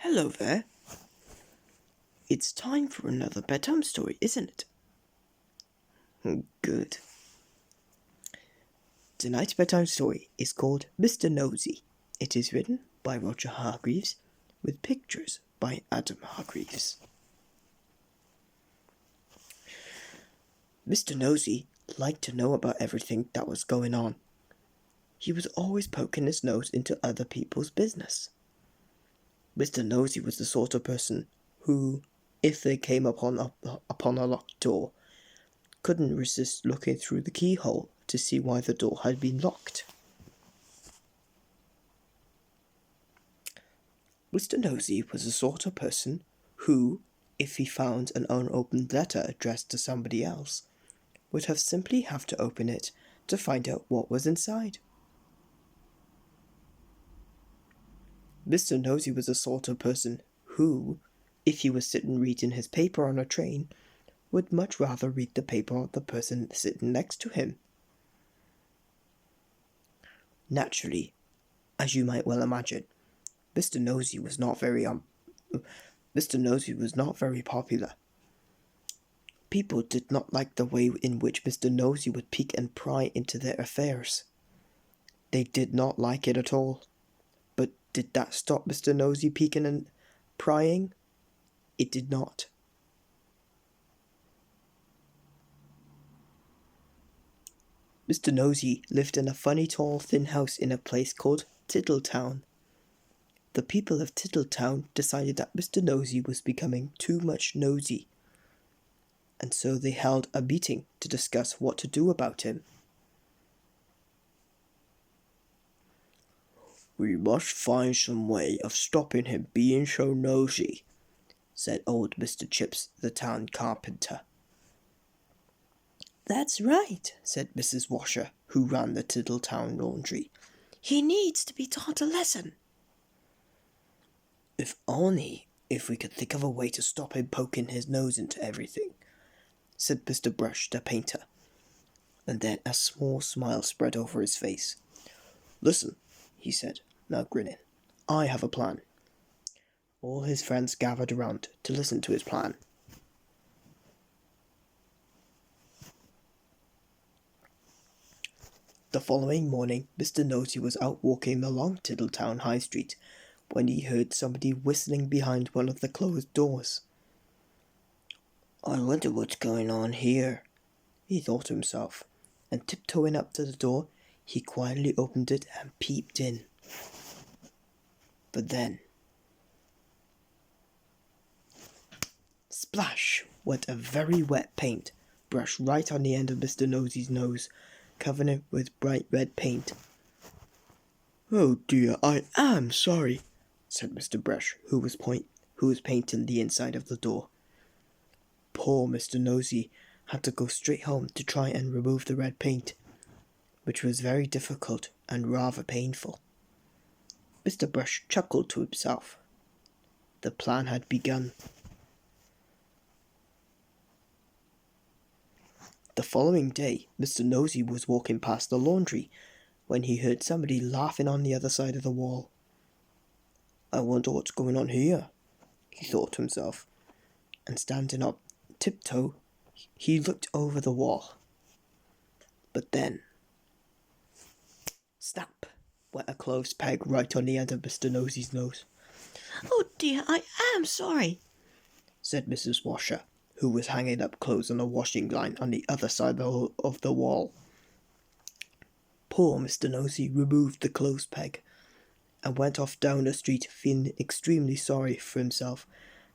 Hello there. It's time for another bedtime story, isn't it? Good. Tonight's bedtime story is called Mr. Nosy. It is written by Roger Hargreaves with pictures by Adam Hargreaves. Mr. Nosy liked to know about everything that was going on. He was always poking his nose into other people's business. Mr. Nosy was the sort of person who, if they came upon a locked door, couldn't resist looking through the keyhole to see why the door had been locked. Mr. Nosy was the sort of person who, if he found an unopened letter addressed to somebody else, would simply have to open it to find out what was inside. Mr. Nosy was the sort of person who, if he was sitting reading his paper on a train, would much rather read the paper of the person sitting next to him. Naturally, as you might well imagine, Mr. Nosy was not very popular. People did not like the way in which Mr. Nosy would peek and pry into their affairs. They did not like it at all. But did that stop Mr. Nosy peeking and prying? It did not. Mr. Nosy lived in a funny tall thin house in a place called Tiddletown. The people of Tiddletown decided that Mr. Nosy was becoming too much nosy, and so they held a meeting to discuss what to do about him. "We must find some way of stopping him being so nosy," said old Mr. Chips, the town carpenter. "That's right," said Mrs. Washer, who ran the Tiddletown laundry. "He needs to be taught a lesson." If we could think of a way to stop him poking his nose into everything," said Mr. Brush, the painter. And then a small smile spread over his face. "Listen," he said, now grinning. "I have a plan." All his friends gathered around to listen to his plan. The following morning, Mr. Nosy was out walking along Tiddletown High Street when he heard somebody whistling behind one of the closed doors. "I wonder what's going on here," he thought to himself, and tiptoeing up to the door, he quietly opened it and peeped in. But then, splash went a very wet paint brush right on the end of Mr. Nosy's nose, covering it with bright red paint. "Oh dear, I am sorry," said Mr. Brush, who was painting the inside of the door. Poor Mr. Nosy had to go straight home to try and remove the red paint, which was very difficult and rather painful. Mr. Brush chuckled to himself. The plan had begun. The following day, Mr. Nosy was walking past the laundry when he heard somebody laughing on the other side of the wall. "I wonder what's going on here," he thought to himself, and standing up tiptoe, he looked over the wall. But then, snap, went a clothes peg right on the end of Mr. Nosy's nose. "Oh dear, I am sorry," said Mrs. Washer, who was hanging up clothes on a washing line on the other side of the wall. Poor Mr. Nosy removed the clothes peg and went off down the street feeling extremely sorry for himself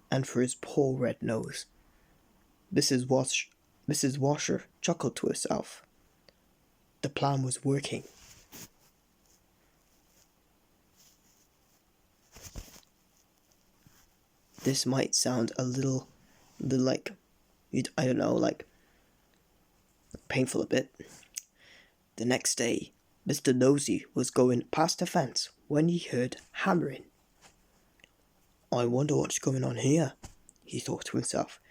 and for his poor red nose. Mrs. Washer chuckled to herself. The plan was working. This might sound a little like, I don't know, like painful a bit. The next day, Mr. Nosy was going past a fence when he heard hammering. "I wonder what's going on here," he thought to himself,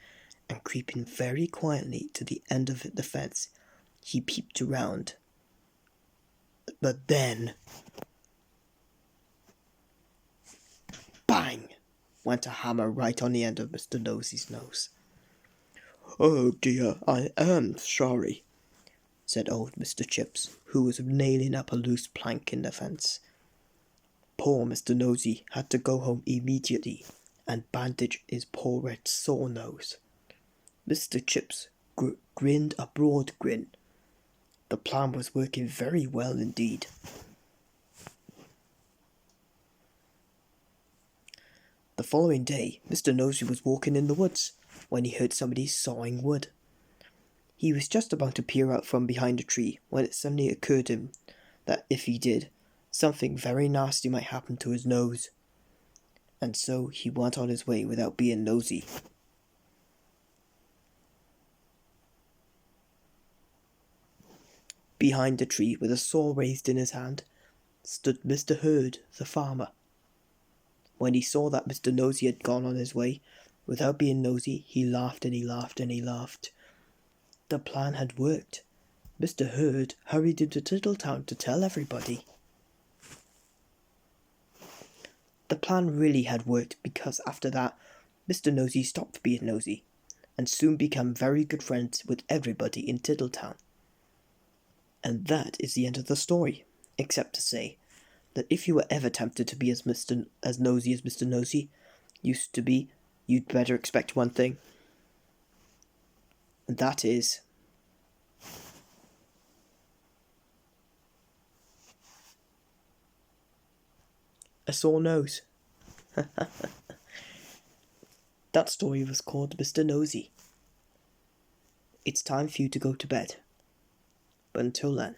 and creeping very quietly to the end of the fence, he peeped around. But then, bang! went a hammer right on the end of Mr. Nosy's nose. "Oh dear, I am sorry," said old Mr. Chips, who was nailing up a loose plank in the fence. Poor Mr. Nosy had to go home immediately and bandage his poor red sore nose. Mr. Chips grinned a broad grin. The plan was working very well indeed. The following day, Mr. Nosy was walking in the woods when he heard somebody sawing wood. He was just about to peer out from behind a tree when it suddenly occurred to him that if he did, something very nasty might happen to his nose. And so he went on his way without being nosy. Behind the tree, with a saw raised in his hand, stood Mr. Herd, the farmer. When he saw that Mr. Nosy had gone on his way, without being nosy, he laughed and he laughed and he laughed. The plan had worked. Mr. Herd hurried into Tiddletown to tell everybody. The plan really had worked because after that, Mr. Nosy stopped being nosy and soon became very good friends with everybody in Tiddletown. And that is the end of the story, except to say that if you were ever tempted to be as nosy as Mr. Nosy used to be, you'd better expect one thing. And that is a sore nose. That story was called Mr. Nosy. It's time for you to go to bed. But until then,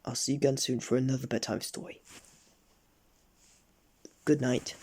I'll see you again soon for another bedtime story. Good night.